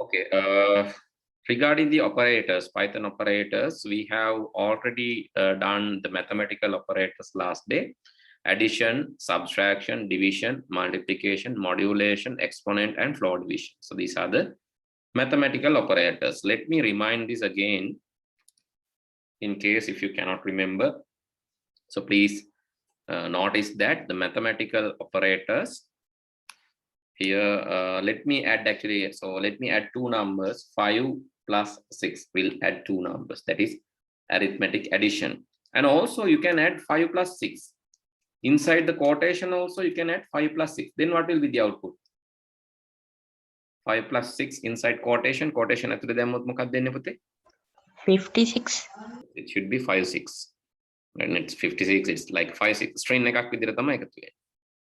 Okay. Regarding the operators, Python operators, we have already done the mathematical operators last day. Addition, subtraction, division, multiplication, modulation, exponent, and floor division. So these are the mathematical operators. Let me remind this again in case if you cannot remember. So please notice that the mathematical operators here, let me add actually, so let me add two numbers, 5 plus 6 will add two numbers, that is arithmetic addition. And also you can add 5 plus 6. Inside the quotation also you can add 5 plus 6. Then what will be the output? 5 plus 6 inside quotation. Quotation ඇතුලේ දැම්මොත් මොකක්ද දෙන්නේ පුතේ? 56. It should be 5 6. And it's 56, it's like 5 6. String එකක් විදිහට තමයි එකතු වෙන්නේ.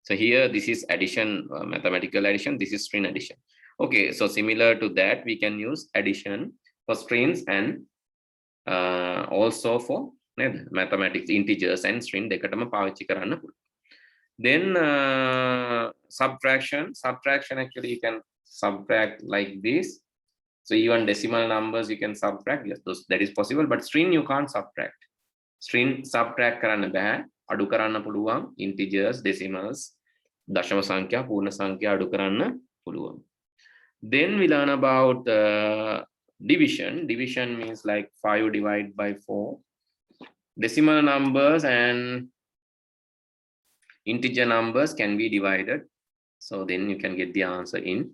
So here this is addition, mathematical addition, this is string addition. Okay, so similar to that we can use addition for strings and also for mathematics, integers and string දෙකටම පාවිච්චි කරන්න පුළුවන්. Then subtraction actually you can subtract like this. So even decimal numbers you can subtract. Yes, that is possible, but string you can't subtract. String subtract කරන්න බෑ. අඩු කරන්න පුළුවන් integers, decimals, දශම සංඛ්‍යා, පූර්ණ සංඛ්‍යා අඩු කරන්න පුළුවන්. Then we learn about division. Division means like 5 divided by 4. Decimal numbers and integer numbers can be divided. So then you can get the answer in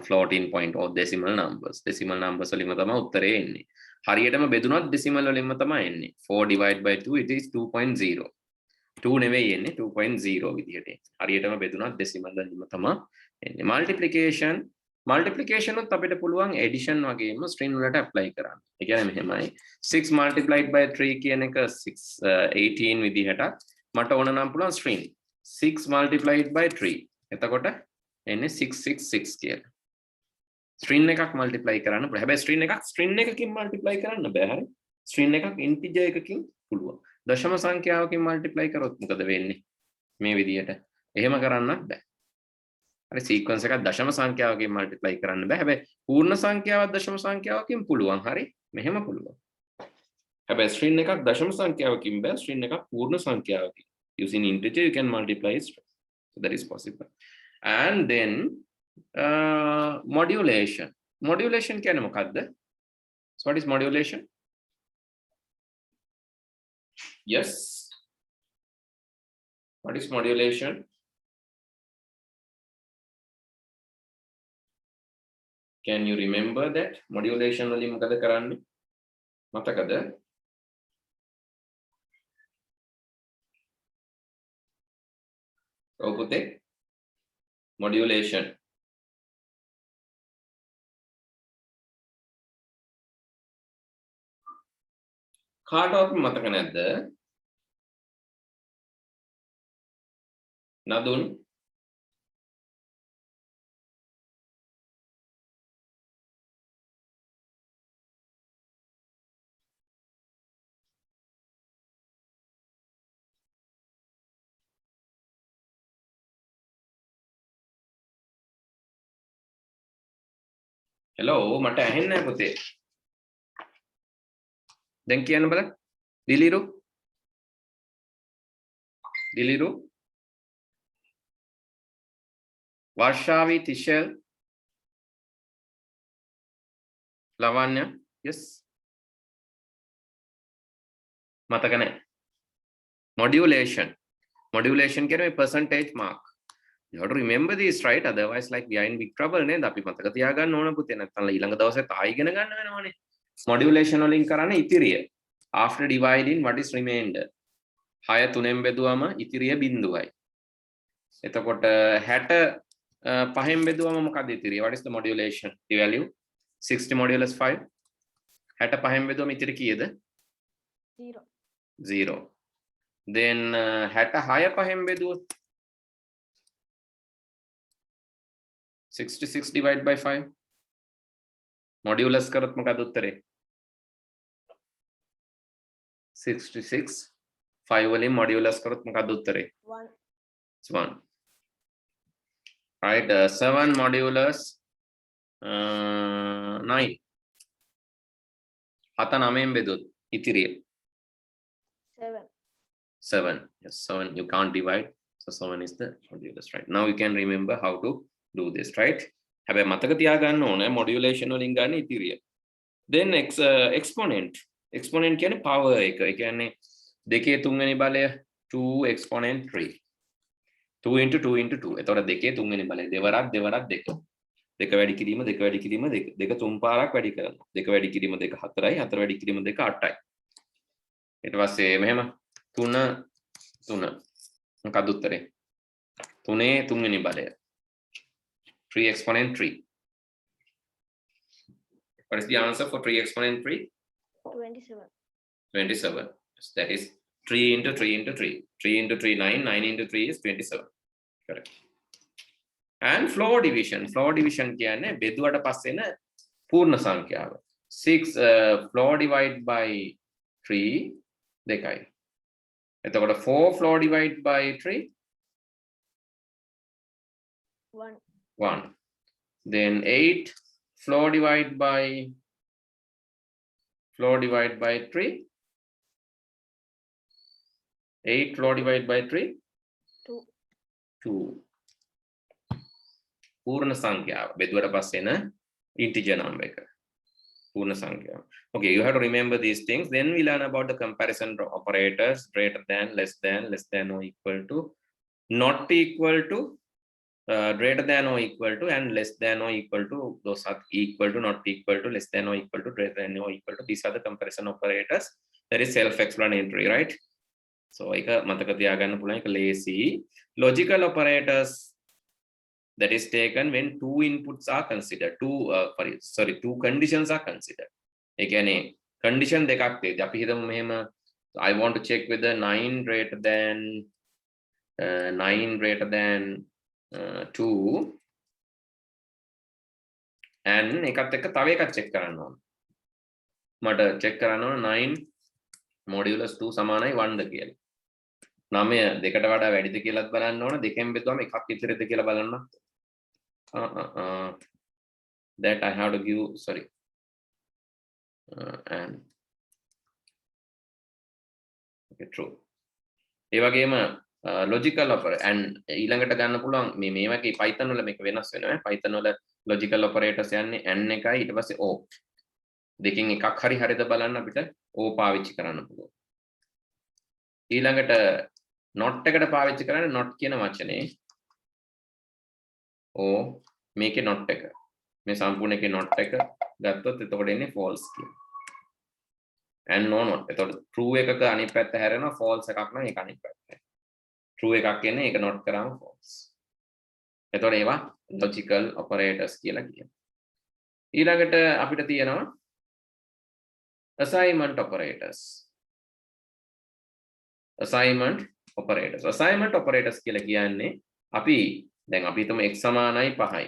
floating point or decimal numbers. Decimal numbers වලින්ම තමයි උත්තරේ එන්නේ. හරියටම බෙදුනොත් decimal වලින්ම තමයි එන්නේ. 4 divided by 2 it is 2.0. 2 නෙවෙයි එන්නේ 2.0 විදිහට. හරියටම බෙදුනොත් decimal වලින්ම තමයි එන්නේ. Multiplication උත් අපිට පුළුවන් addition වගේම string වලට apply කරන්න. ඒ කියන්නේ මෙහෙමයි 6 multiplied by 3 කියන එක 18 විදිහට මට ඕන නම් පුළුවන් string 6 multiplied by 3. එතකොට එන්නේ 666 කියලා. string එකක් multiply කරන්න පුළුවන්. හැබැයි string එකකින් multiply කරන්න බෑ. හරි. string එකක් integer එකකින් පුළුවන්. දශම සංඛ්‍යාවකින් multiply කරොත් මොකද වෙන්නේ? මේ විදිහට. එහෙම කරන්නත් බෑ. හරි sequence එකක් දශම සංඛ්‍යාවකින් multiply කරන්න බෑ. හැබැයි පූර්ණ සංඛ්‍යාවක් දශම සංඛ්‍යාවකින් පුළුවන්. හරි. මෙහෙම පුළුවන්. හැබැයි string එකක් දශම සංඛ්‍යාවකින් බෑ. string එකක් පූර්ණ සංඛ්‍යාවකින්. Using integer you can multiply string. So that is possible. And then modulation. Modulation කියන්නේ මොකක්ද? So what is modulation? Yes. What is modulation? Can you remember that? Modulation වලින් මොකද කරන්නේ? මතකද? ඔව් පුතේ. Modulation. කාටවත් මතක නැද්ද? නදුන් hello මට ඇහෙන්නේ නැහැ පුතේ. දැන් කියන්න බලන්න. දිලිරු Varshavi, Tishel, Lavanya, yes. මතක නැහැ. Modulation කියන්නේ percentage mark. You have to remember this, right? Otherwise like we are in big trouble නේද? අපි මතක තියාගන්න ඕන පුතේ. නැත්නම් ඊළඟ දවසෙත් ආයෙ ඉගෙන ගන්න වෙනවනේ. Modulation වලින් කරන්නේ ඉතිරිය. After dividing what is remainder? 6 3ෙන් බෙදුවම ඉතිරිය බිඳුවයි. එතකොට 65ෙන් බෙදුවම මොකක්ද ඉතිරිය? What is the modulation? The value 60 modulus 5. 65ෙන් බෙදුවම ඉතිරි කීයද? 0. Then 66 5ෙන් බෙදුවොත් 66 divided by 5. Modulus කරොත් මොකක්ද උත්තරේ? 66 5 වලින් modulus කරොත් මොකක්ද උත්තරේ? 1. It's 1. Right, 7 modulus 9. හත 9න් බෙදුවොත් ඉතිරිය 7. 7. Yes, 7. You can't divide. So 7 is the modulus, right? Now you can remember how to do this, right? හැබැයි මතක තියාගන්න ඕනේ modulation වලින් ගන්න ඉතිරිය. Then exponent. Exponent කියන්නේ power එක. ඒ කියන්නේ දෙකේ තුන්වෙනි බලය 2 exponent 3. 2 into 2 into 2. එතකොට දෙකේ තුන්වෙනි බලය දෙවරක් දෙක. දෙක වැඩි කිරීම දෙක වැඩි කිරීම දෙක තුන් පාරක් වැඩි කරනවා. දෙක වැඩි කිරීම දෙක 4යි 4 වැඩි කිරීම දෙක 8යි. ඊට පස්සේ මෙහෙම 3 මොකක්ද උත්තරේ? 3 තුන්වෙනි බලය 3 exponent 3. What is the answer for 3 exponent 3? 27. 27. Yes, that is 3 into 3 into 3. 3 into 3 9. 9 into 3 is 27. Correct. And floor division. Floor division කියන්නේ බෙදුවට පස්සේ එන පූර්ණ සංඛ්‍යාව. 6 floor divided by 3 දෙකයි. එතකොට 4 floor divided by 3 1. 1. Then 8 floor divided by 3. 8 floor divided by 3 2. 2. පූර්ණ සංඛ්‍යාව බෙදුවට පස්සේ එන integer number එක. පූර්ණ සංඛ්‍යාව. Okay, you have to remember these things. Then we learn about the comparison operators: greater than, less than or equal to, not equal to, greater than or equal to, and less than or equal to. Those are equal to, not equal to, less than or equal to, greater than or equal to. These are the comparison operators. That is self-explanatory, right? So එක මතක තියාගන්න පුළුවන් එක lazy. Logical operators, that is taken when two inputs are considered. Two conditions are considered. ඒ කියන්නේ condition දෙකක් තියෙද්දි අපි හිතමු මෙහෙම I want to check whether 9 greater than 2 and එකත් එක්ක තව එකක් check කරන්න ඕන. මට check කරන්න ඕන 9 modulus 2 සමානයි 1ද කියලා. 9 දෙකට වඩා වැඩිද කියලාත් බලන්න ඕන. දෙකෙන් බෙදුවම එකක් ඉතිරිද කියලා බලන්න. That I have to give, sorry. And okay, true. ඒ වගේම logical operator and ඊළඟට ගන්න පුළුවන් මේ වගේ Python වල මේක වෙනස් වෙනවා. Python වල logical operators යන්නේ n එකයි ඊට පස්සේ o. දෙකෙන් එකක් හරියද බලන්න අපිට o පාවිච්චි කරන්න පුළුවන්. ඊළඟට not එකට පාවිච්චි කරන්නේ not කියන වචනේ o මේකේ not එක. මේ සම්පූර්ණ එකේ not එක ගත්තොත් එතකොට එන්නේ false කියන. and no not. එතකොට true එකක අනිත් පැත්ත හැරෙනවා false එකක් නම් ඒක අනිත් පැත්ත. true එකක් එන්නේ ඒක not කරාම false. එතකොට ඒවා logical operators කියලා කියනවා. ඊළඟට අපිට තියෙනවා assignment operators. Assignment operators කියලා කියන්නේ අපි දැන් අපි හිතමු x සමානයි 5යි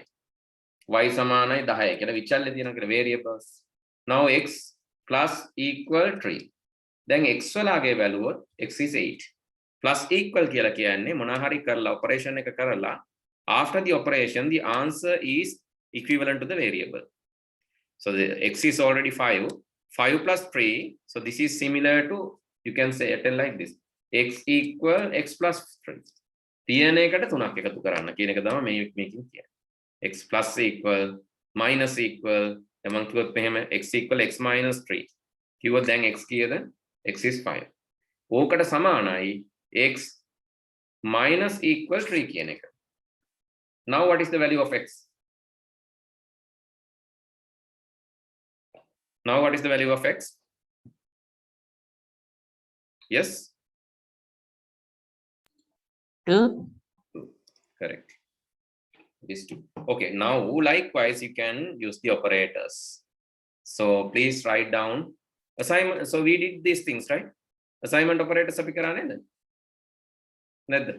y සමානයි 10යි කියලා විචල්ලේ තියෙනවා කියලා variables. Now x plus equal 3. දැන් x වලගේ බැලුවොත් x is 8. Plus equal කියලා කියන්නේ මොනවා හරි කරලා operation එක කරලා after the operation the answer is equivalent to the variable. So the x is already 5 plus 3. So this is similar to, you can say it like this, x equal x plus 3. තියෙන එකට 3ක් එකතු කරන්න කියන එක තමයි මේකෙන් කියන්නේ. x plus equal minus equal එමන් කිව්වොත් මෙහෙම x equal x minus 3 කිව්වොත් දැන් x කීයද? x is 5. ඕකට සමානයි x minus equal 3 කියන එක. Now what is the value of x? Now what is the value of x? Yes? 2. Correct. These two. Okay, now likewise you can use the operators. So please write down assignment. So we did these things, right? Assignment operators අපි කරන්නේ නැද්ද?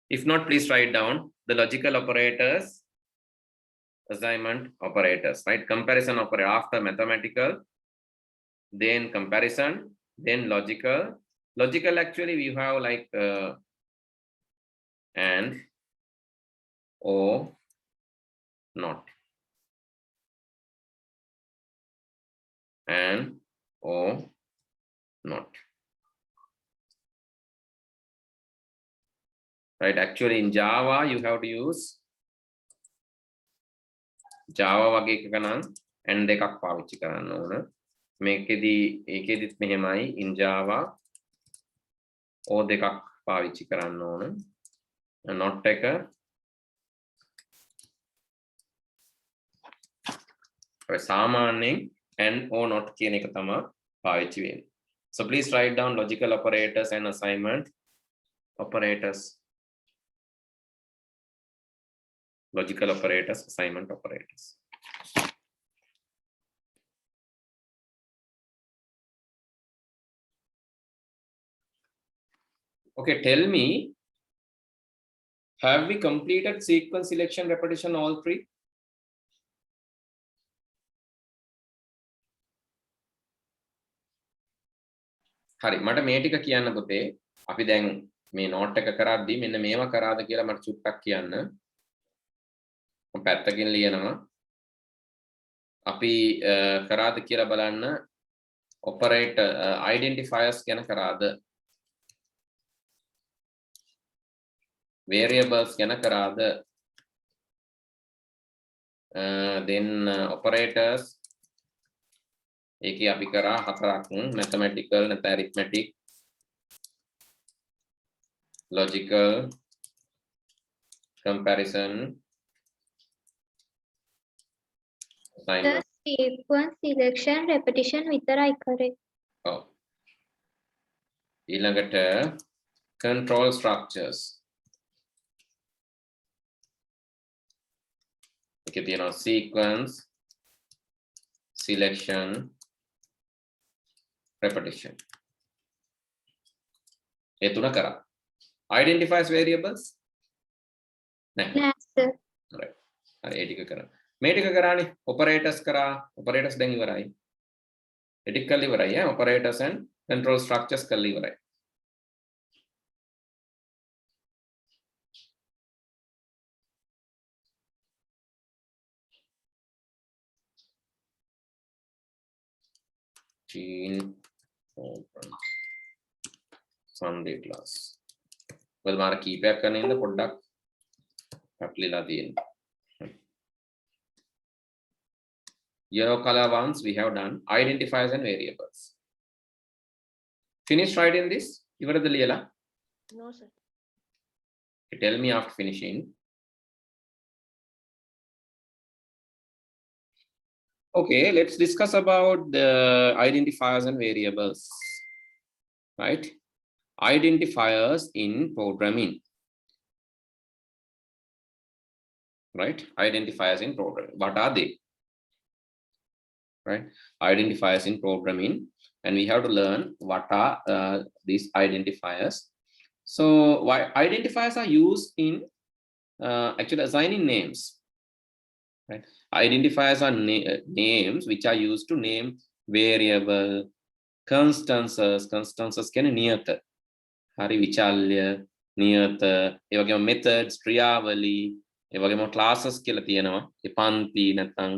If not, please write down the logical operators, assignment operators, right? Comparison operator after mathematical, then comparison, then logical. Logical actually we have like and or not, and or not. Right? Actually, in Java, you have to use Java වගේ එකක නම් and දෙකක් පාවිච්චි කරන්න ඕන. මේකෙදිත් මෙහෙමයි in Java or දෙකක් පාවිච්චි කරන්න ඕන. not එක සාමාන්‍යයෙන් and or not කියන එක තමයි පාවිච්චි වෙන්නේ. So please write down logical operators and assignment operators. Logical operators, assignment operators. Okay, tell me, have we completed sequence, selection, repetition, all three? හරි මට මේ ටික කියන්න පුතේ අපි දැන් මේ නෝට් එක කරද්දී මෙන්න මේවා කරාද කියලා මට චුට්ටක් කියන්න මම පැත්තකින් ලියනවා අපි කරාද කියලා බලන්න operator identifiers ගැන කරාද variables ගැන කරාද then operators ඒකේ අපි කරා හතරක් mathematical නැත්නම් arithmetic logical comparison assignment sequence selection repetition විතරයි කරේ. ඔව් ඊළඟට control structures ඒකේ තියෙනවා sequence selection repetition ඒ තුන කරා identifies variables නෑ සර්. right හරි ඒ ටික කරා මේ ටික කරානේ operators කරා operators දැන් ඉවරයි ඒ ටික කරලා ඉවරයි operators and control structures කරලා ඉවරයි Sunday class. Well, මාර කීපයක් කරන ඉඳ පොඩ්ඩක් පැටලිලා තියෙනවා. Yellow color ones we have done identifiers and variables. Finish writing this? ඉවරද ලියලා? No, sir. Tell me after finishing. Okay, let's discuss about the identifiers and variables. Right? Identifiers in programming. Right? Identifiers in programming. What are they? Right? Identifiers in programming. And we have to learn what are these identifiers. So, why identifiers are used in actually assigning names. Right? Identifiers are names which are used to name variable, constances. Constances can niyata, hari vichalya, niyata, ඒ වගේම methods, ක්‍රියාවලි, ඒ වගේම classes කියලා තියෙනවා. ඒ පන්ති නැත්නම්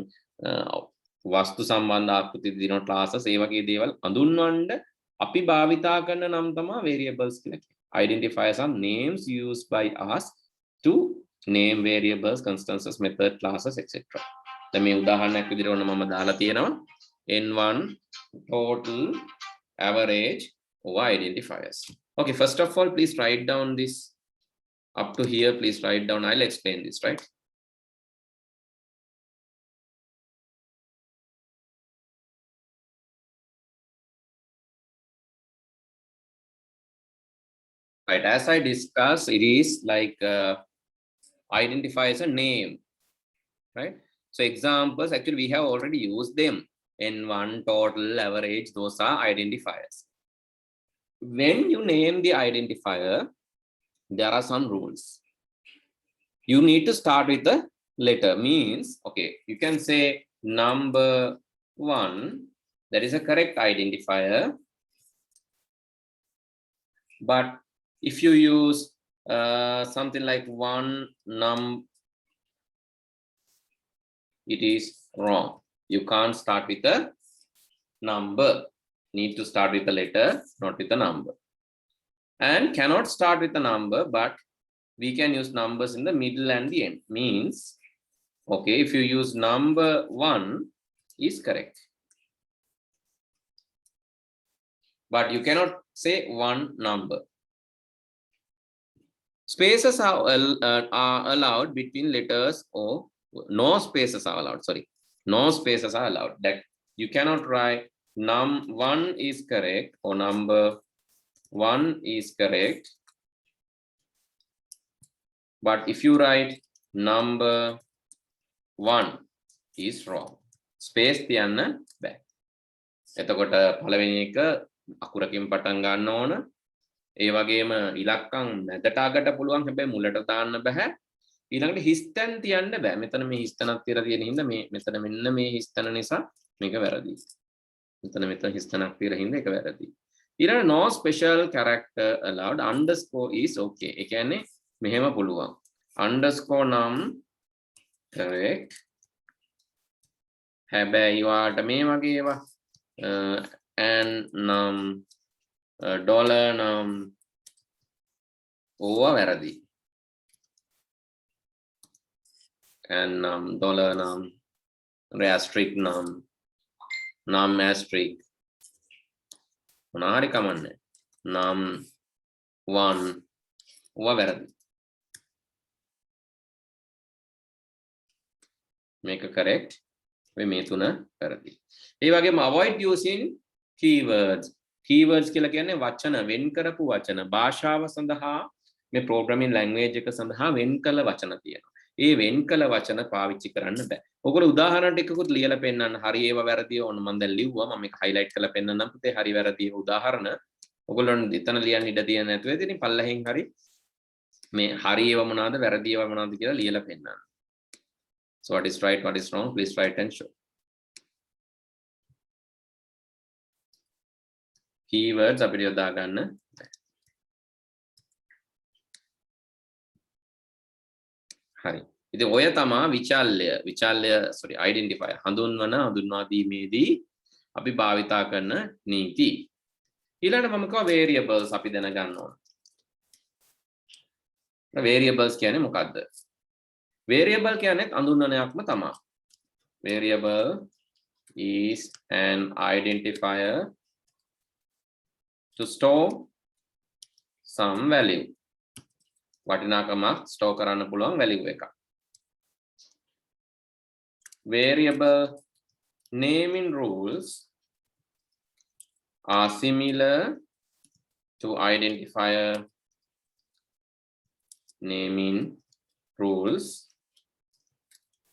වස්තු සම්බන්ධ ආකෘති දිනන classes ඒ වගේ දේවල් හඳුන්වන්න අපි භාවිතා කරන නම් තමයි variables කියලා කියන්නේ. Identifiers are names used by us to name variables, constances, method, classes, etc. දැන් මේ උදාහරණයක් විදිහට ඔන්න මම දාලා තියෙනවා n1 total average over identifiers. Okay, first of all, please write down this up to here. Please write down. I'll explain this, right? Right, as I discussed, it is like identifies a name, right? So examples, actually we have already used them. N1, total, average, those are identifiers. When you name the identifier, there are some rules. You need to start with the letter. Means, okay, you can say number 1, that is a correct identifier. But if you use something like 1 num it is wrong. You can't start with a number. Need to start with a letter, not with a number. And cannot start with a number, but we can use numbers in the middle and the end. Means, okay, if you use number 1 is correct. But you cannot say one number. Spaces are allowed between letters, or no spaces are allowed. Sorry, no spaces are allowed. That you cannot write num1 is correct or number 1 is correct. But if you write number 1 is wrong. Space තියන්න බෑ. එතකොට පළවෙනි එක අකුරකින් පටන් ගන්න ඕන. ඒ වගේම ඉලක්කම් මැදට අගට පුළුවන්, හැබැයි මුලට දාන්න බෑ. ඊළඟට හිස්තැන් තියන්න බෑ. මෙතන මේ හිස්තැනක් තියලා තියෙන හින්දා මේ මෙතන මෙන්න මේ හිස්තැන නිසා මේක වැරදි. මෙතන හිස්තැනක් තියලා හින්දා ඒක වැරදි. ඊළඟ no special character allowed. Underscore is okay. ඒ කියන්නේ මෙහෙම පුළුවන්. Underscore num correct. හැබැයි වාට මේ වගේ ඒවා and num dollar num ඕවා වැරදි. and dollar num asterisk num asterisk මොනාරි කමන්නේ. num 1 ඕවා වැරදි. මේක correct. මේ තුන වැරදි. ඒ වගේම avoid using keywords. Keywords කියලා කියන්නේ වචන, වෙන් කරපු වචන. භාෂාව සඳහා මේ programming language එක සඳහා වෙන් කළ වචන තියෙනවා. ඒ වෙන් කළ වචන පාවිච්චි කරන්න බෑ. ඔයගොල්ලෝ උදාහරණ ටිකකුත් ලියලා පෙන්නන්න. හරි ඒවා වැරදි ඕන මම දැන් ලිව්වා. මම මේක highlight කරලා පෙන්නන්නම් පුතේ. හරි වැරදි උදාහරණ ඔයගොල්ලෝ එතන ලියන්න ඉඩ තියෙන නැතුව ඉතින් පල්ලෙහින් හරි මේ හරි ඒවා මොනවාද වැරදි ඒවා මොනවාද කියලා ලියලා පෙන්නන්න. So what is right, what is wrong, please write and show. Keywords අපිට යොදා ගන්න. හරි. ඉතින් ඔය තමයි විචල්්‍ය sorry identifier හඳුන්වා දීමේදී අපි භාවිතා කරන නීති. ඊළඟට මම කව variables අපි දැනගන්න ඕන. variables කියන්නේ මොකද්ද? Variable කියන්නේ අඳුන්වනයක්ම තමයි. Variable is an identifier to store some value. වටිනාකමක් store කරන්න පුළුවන් value එකක්. Variable naming rules are similar to identifier naming rules,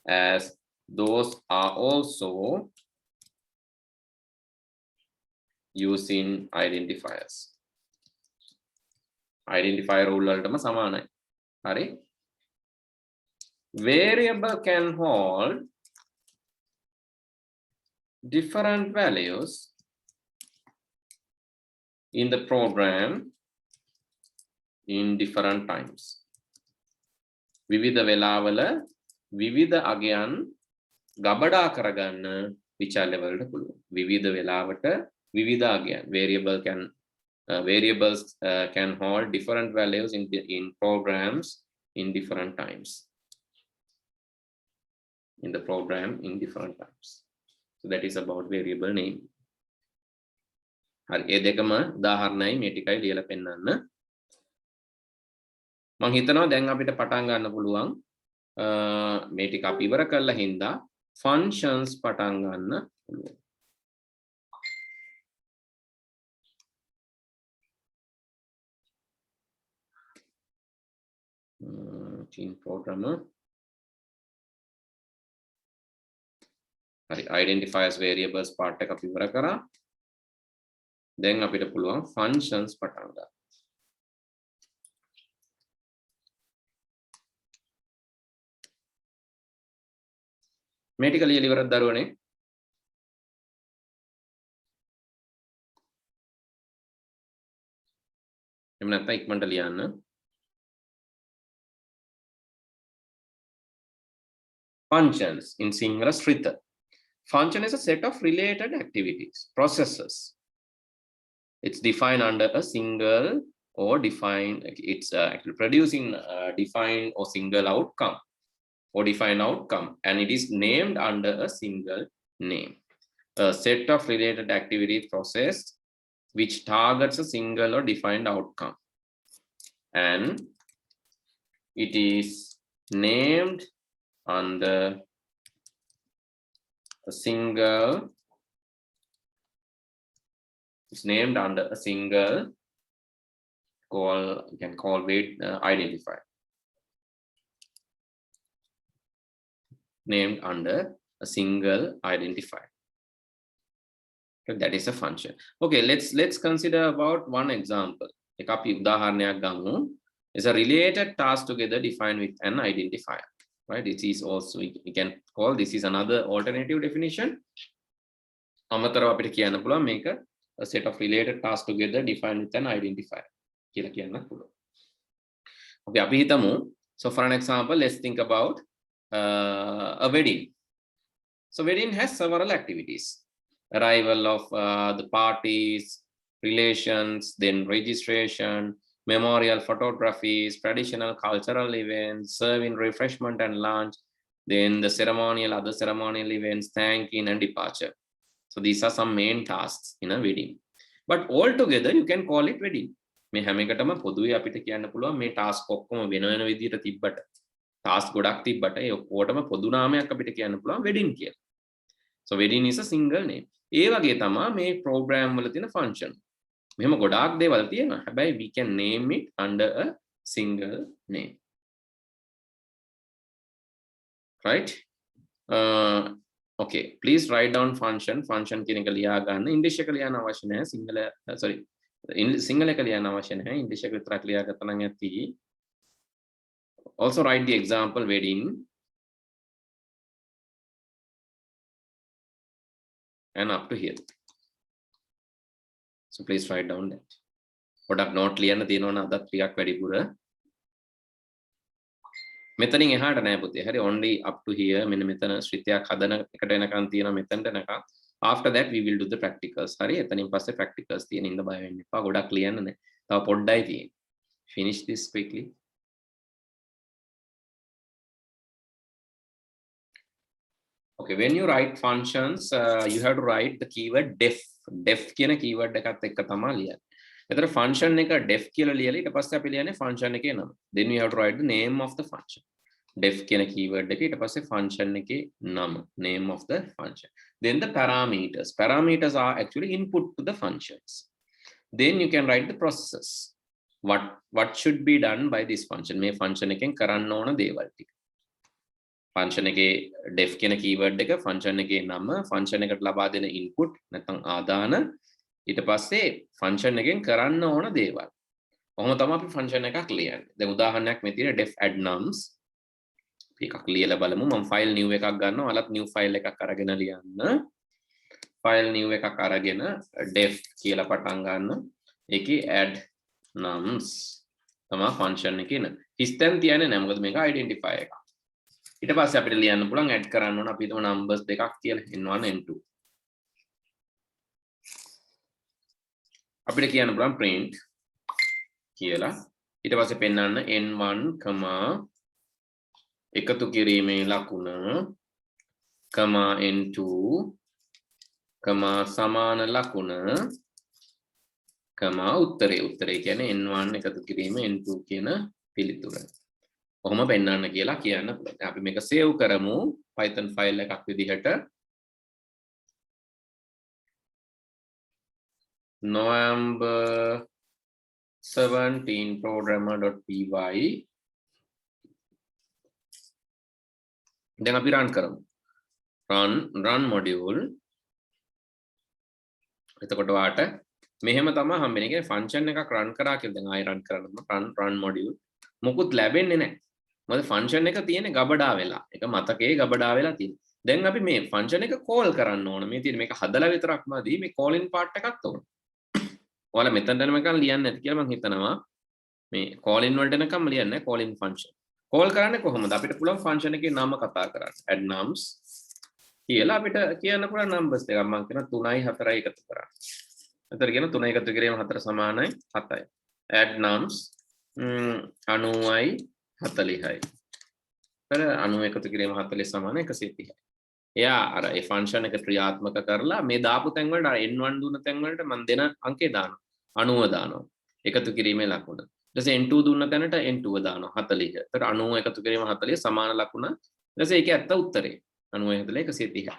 as those are also using identifiers. Identifier rule වලටම සමානයි. හරි. Variable can hold different values in the program in different times. විවිධ වෙලාවල විවිධ අගයන් ගබඩා කරගන්න විචල්්‍ය වලට පුළුවන්. විවිධ වෙලාවට විවිධ අගයන්. Variables can hold different values in programs in different times. In the program in different times. So that is about variable name. හරි. ඒ දෙකම උදාහරණයි මේ ටිකයි ලියලා පෙන්නන්න. මම හිතනවා දැන් අපිට පටන් ගන්න පුළුවන් මේ ටික අපි ඉවර කරලා හින්දා functions පටන් ගන්න පුළුවන්. team programmer. හරි. identifiers variables part එක අපි ඉවර කරා. දැන් අපිට පුළුවන් functions පටන් ගන්න. මේ ටික ලියලා ඉවරද දරුවනේ? එහෙම නැත්නම් ඉක්මනට ලියන්න. functions in Sinhala Sritha. Function is a set of related activities, processes. It's defined under a single or defined, it's actually producing defined or single outcome or defined outcome, and it is named under a single name. A set of related activity process which targets a single or defined outcome, and it is named under a single, it's named under a single call, you can call weight identifier, named under a single identifier. So that is a function. Okay, let's consider about one example. Ek api udaharanayak gamu. Is a related task together defined with an identifier, right? This is also, we can call this is another alternative definition. Amatarawa apita kiyanna puluwan meka a set of related tasks together defined with an identifier කියලා කියන්න පුළුවන්. Okay, අපි හිතමු, so for an example, let's think about a wedding. So wedding has several activities: arrival of the parties, relations, then registration, memorial photographies, traditional cultural events, serving refreshment and lunch, then the ceremonial, other ceremonial events, thanking and departure. So these are some main tasks in a wedding. But altogether you can call it wedding. මේ හැම එකටම පොදුවේ අපිට කියන්න පුළුවන් මේ task ඔක්කොම වෙන වෙන විදිහට තිබ්බට, ටාස්ක් ගොඩක් තිබ්බට ඒ ඔක්කොටම පොදු නාමයක් අපිට කියන්න පුළුවන් wedding කියලා. So wedding is a single name. ඒ වගේ තමයි මේ program වල තියෙන function. මෙහෙම ගොඩාක් දේවල් තියෙනවා. හැබැයි we can name it under a single name. Right? Okay, please write down function. Function කියන එක ලියා ගන්න. ඉංග්‍රීසි එක ලියන්න අවශ්‍ය නැහැ. සිංහල එක ලියන්න අවශ්‍ය නැහැ. ඉංග්‍රීසි එක විතරක් ලියාගත්තා නම් ඇති. Also write the example wedding and up to here. So please write down that. පොඩක් note ලියන්න තියෙනවනේ අදත් ටිකක් වැඩිපුර. මෙතනින් එහාට නෑ පුතේ. හරි, only up to here. මෙන්න මෙතන ශ්‍රිතයක් හදන එකට එනකන් තියෙනවා මෙතනට එනකන්. After that we will do the practicals. හරි, එතනින් පස්සේ practicals තියෙන ඉඳ බය වෙන්න එපා. ගොඩක් ලියන්න නෑ. තව පොඩ්ඩයි තියෙන්නේ. Finish this quickly. Okay, when you write functions, you have to write the keyword def. Def කියන keyword එකත් එක්ක තමයි ලියන්නේ. එතන function එක def කියලා ලියලා ඊට පස්සේ අපි ලියන්නේ function එකේ නම. Then you have to write the name of the function. Def කියන keyword එක ඊට පස්සේ function එකේ නම, name of the function. Then the parameters. Parameters are actually input to the functions. Then you can write the processes. What should be done by this function? මේ function එකෙන් කරන්න ඕන දේවල් ටික. function එකේ def කියන keyword එක, function එකේ නම, function එකට ලබා දෙන input නැත්නම් ආදාන, ඊට පස්සේ function එකෙන් කරන්න ඕන දේවල්. කොහොම තමයි අපි function එකක් ලියන්නේ. දැන් උදාහරණයක් මේ තියෙන def add nums. අපි එකක් ලියලා බලමු. මම file new එකක් ගන්නවා. ඔයාලත් new file එකක් අරගෙන ලියන්න. file new එකක් අරගෙන def කියලා පටන් ගන්න. ඒකේ add nums තමයි function එකේ නම. හිස්තැන් තියන්නේ නැහැ. මොකද මේක identifier එකක්. ඊට පස්සේ අපිට ලියන්න පුළුවන් add කරන්න ඕන අපි හිතමු numbers දෙකක් කියලා n1 n2. අපිට කියන්න පුළුවන් print කියලා. ඊට පස්සේ පෙන්නන්න n1, එකතු කිරීමේ ලකුණ, n2, සමාන ලකුණ, උත්තරේ. උත්තරේ කියන්නේ n1 එකතු කිරීම n2 කියන පිළිතුර. කොහොම පෙන්නන්න කියලා කියන්න පුළුවන්. අපි මේක save කරමු Python file එකක් විදිහට. November 17 programmer.py. දැන් අපි run කරමු. run module. එතකොට වාට මෙහෙම තමයි හම්බෙන්නේ. කියන්නේ function එකක් run කරා කියලා දැන් ආයෙ run කරන්න run module. මොකුත් ලැබෙන්නේ නැහැ. මොකද function එක තියෙන්නේ ගබඩා වෙලා. ඒක මතකයේ ගබඩා වෙලා තියෙනවා. දැන් අපි මේ function එක call කරන්න ඕන. මේ තියෙන මේක හදලා විතරක් මදි. මේ calling part එකක් ඕන. ඔයාලා මෙතනට එනකන් ලියන්න නැති කියලා මම හිතනවා. මේ calling වලට එනකම් ලියන්නේ calling function. කෝල් කරන්නේ කොහොමද? අපිට පුළුවන් ෆන්ක්ෂන් එකේ නම කතා කරන්න. add nums කියලා අපිට කියන්න පුළුවන් numbers දෙකක්. මම කියන 3යි 4යි එකතු කරන්න. එතකොට කියන 3 එකතු කිරීම 4 සමානයි 7යි. add nums 90යි 40යි. එතන 90 එකතු කිරීම 40 සමාන 130යි. එයා අර ඒ ෆන්ක්ෂන් එක ක්‍රියාත්මක කරලා මේ දාපු තැන් වලට අර n1 දුන්න තැන් වලට මම දෙන අංකේ දානවා. 90 දානවා. එකතු කිරීමේ ලකුණ. ඊට පස්සේ n2 දුන්න තැනට n2 දානවා 40. එතකොට 90 එකතු කිරීම 40 සමාන ලකුණ. ඊට පස්සේ ඒකේ ඇත්ත උත්තරේ 90 40 130.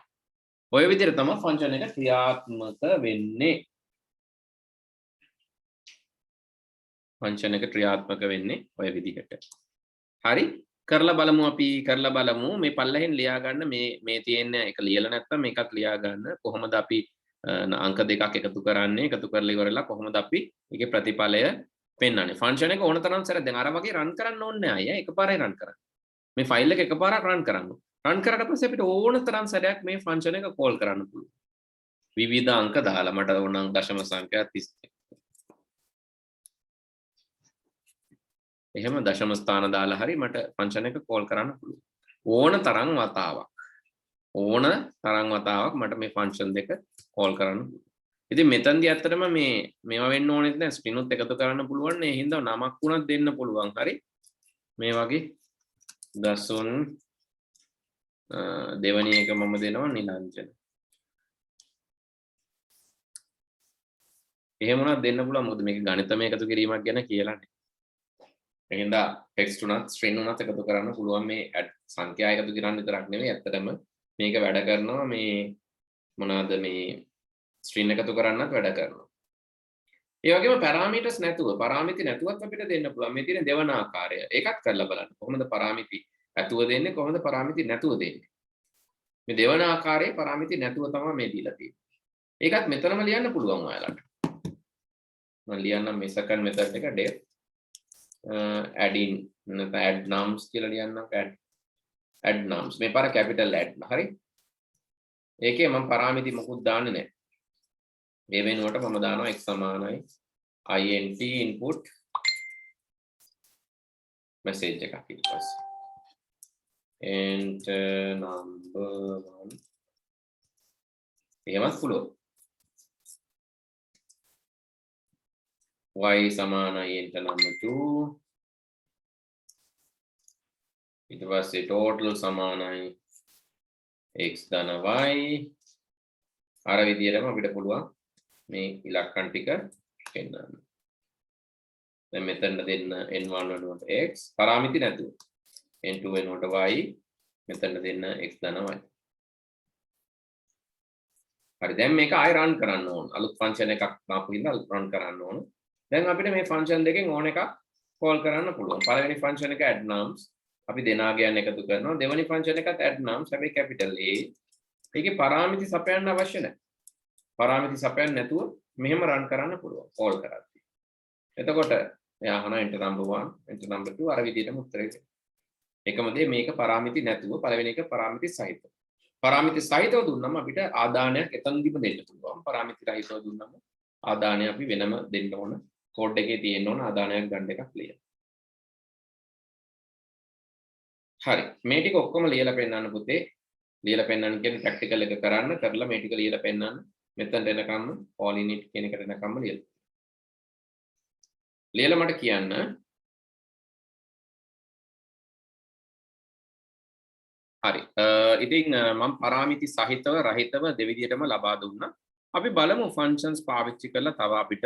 ඔය විදිහට තමයි ෆන්ක්ෂන් එක ක්‍රියාත්මක වෙන්නේ. ෆන්ක්ෂන් එක ක්‍රියාත්මක වෙන්නේ ඔය විදිහට. හරි? කරලා බලමු අපි කරලා බලමු මේ පල්ලෙහෙන් ලියා ගන්න මේ තියෙන එක ලියලා නැත්නම් මේකත් ලියා ගන්න කොහොමද අපි අංක දෙකක් එකතු කරන්නේ එකතු කරලා ඉවරලා කොහොමද අපි ඒකේ ප්‍රතිඵලය පෙන්වන්නේ ෆන්ක්ෂන් එක ඕන තරම් සැරයක් දැන් අර වගේ රන් කරන්න ඕනේ නැහැ අය එකපාරයි රන් කරන්න මේ ෆයිල් එක එකපාරක් රන් කරන්න රන් කරලා පස්සේ අපිට ඕන තරම් සැරයක් මේ ෆන්ක්ෂන් එක කෝල් කරන්න පුළුවන් විවිධ අංක දාලා මට ඕන නම් දශම සංඛ්‍යා 31 එහෙම දශම ස්ථාන දාලා හරි මට ෆන්ක්ෂන් එක කෝල් කරන්න පුළුවන් ඕන තරම් වතාවක් මට මේ ෆන්ක්ෂන් දෙක කෝල් කරන්න පුළුවන් ඉතින් මෙතනදී ඇත්තටම මේවා වෙන්න ඕනෙත් නැහැ ස්ට්‍රින්ග් උත් එකතු කරන්න පුළුවන් නේ හින්දා නමක් වුණත් දෙන්න පුළුවන් හරි මේ වගේ දසුන් දෙවැනි එක මම දෙනවා නිලංජන එහෙම උනත් දෙන්න පුළුවන් මොකද මේක ගණිතමය එකතු කිරීමක් ගැන කියලානේ එහෙනම් ටෙක්ස්ට් උනත් ස්ට්‍රින්ග් උනත් එකතු කරන්න පුළුවන් මේ ඇඩ් සංඛ්‍යා එකතු කරන්න විතරක් නෙවෙයි ඇත්තටම මේක වැඩ කරනවා මේ මොනවාද මේ ස්ට්‍රින්ග් එකතු කරන්නත් වැඩ කරනවා. ඒ වගේම පැරාමීටර්ස් නැතුව පරාමිති නැතුවත් අපිට දෙන්න පුළුවන්. මේ තියෙන දෙවන ආකාරය. ඒකත් කරලා බලන්න. කොහොමද පරාමිති ඇතුව දෙන්නේ කොහොමද පරාමිති නැතුව දෙන්නේ. මේ දෙවන ආකාරයේ පරාමිති නැතුව තමයි මේ දීලා තියෙන්නේ. ඒකත් මෙතනම ලියන්න පුළුවන් ඔයාලට. මම ලියන්නම් මේ second method එක def add in නැත්නම් add nums කියලා ලියන්නම් add nums මේ පාර capital add හරි. ඒකේ මම පරාමිති මොකුත් දාන්නේ නැහැ. මේ වෙනුවට මම දානවා x සමානයි int input message එකක් ඊට පස්සේ enter number 1 එහෙමත් පුළුවන් y සමානයි enter number 2 ඊට පස්සේ total සමානයි x ධන y අර විදිහටම අපිට පුළුවන් මේ ඉලක්කම් ටික පෙන්නන්න. දැන් මෙතන දෙන්න n1 වෙනුවට x පරාමිති නැතුව. n2 වෙනුවට y මෙතන දෙන්න x ධන y. හරි දැන් මේක ආයෙ රන් කරන්න ඕන. අලුත් ෆන්ක්ෂන් එකක් දාපු හින්දා අලුත් රන් කරන්න ඕන. දැන් අපිට මේ ෆන්ක්ෂන් දෙකෙන් ඕන එකක් කෝල් කරන්න පුළුවන්. පළවෙනි ෆන්ක්ෂන් එක add nums අපි දෙනාගයන් එකතු කරනවා. දෙවෙනි ෆන්ක්ෂන් එකත් add nums හැබැයි capital A. ඒකේ පරාමිති සපයන්න අවශ්‍ය නැහැ. පරාමිති සපයන්න නැතුව මෙහෙම රන් කරන්න පුළුවන් කෝල් කරද්දී. එතකොට එයා අහන enter number 1 enter number 2 අර විදිහටම උත්තරේ දෙන්න. එකම දේ මේක පරාමිති නැතුව පළවෙනි එක පරාමිති සහිතව. පරාමිති සහිතව දුන්නම අපිට ආදානයක් එතනදිම දෙන්න පුළුවන්. පරාමිති රහිතව දුන්නම ආදානය අපි වෙනම දෙන්න ඕන. කෝඩ් එකේ තියෙන්න ඕන ආදානයක් ගන්න එකක් ලියන්න. හරි. මේ ටික ඔක්කොම ලියලා පෙන්නන්න පුතේ. ලියලා පෙන්නන්න කියන්නේ ප්‍රැක්ටිකල් එක කරන්න කරලා මේ ටික ලියලා පෙන්නන්න. මෙතනට එනකම් all in it කියන එකට එනකම් ලියලා මට කියන්න හරි ඉතින් මම පරාමිති සහිතව රහිතව දෙවිදියටම ලබා දුන්නා අපි බලමු ෆන්ක්ෂන්ස් පාවිච්චි කරලා තව අපිට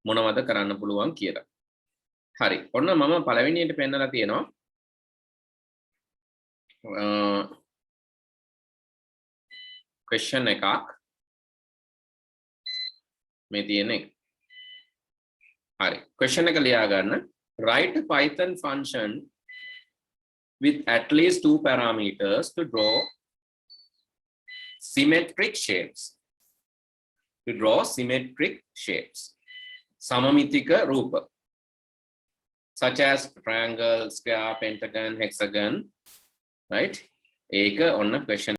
මොනවද කරන්න පුළුවන් කියලා හරි ඔන්න මම පළවෙනියට පෙන්නලා තියෙනවා question එකක් මේ තියෙන එක. හරි. question එක ලියා ගන්න. Write a Python function with at least 2 parameters to draw symmetric shapes. Samamitika roopa. Such as triangle, square, pentagon, hexagon. Right? Eka on a question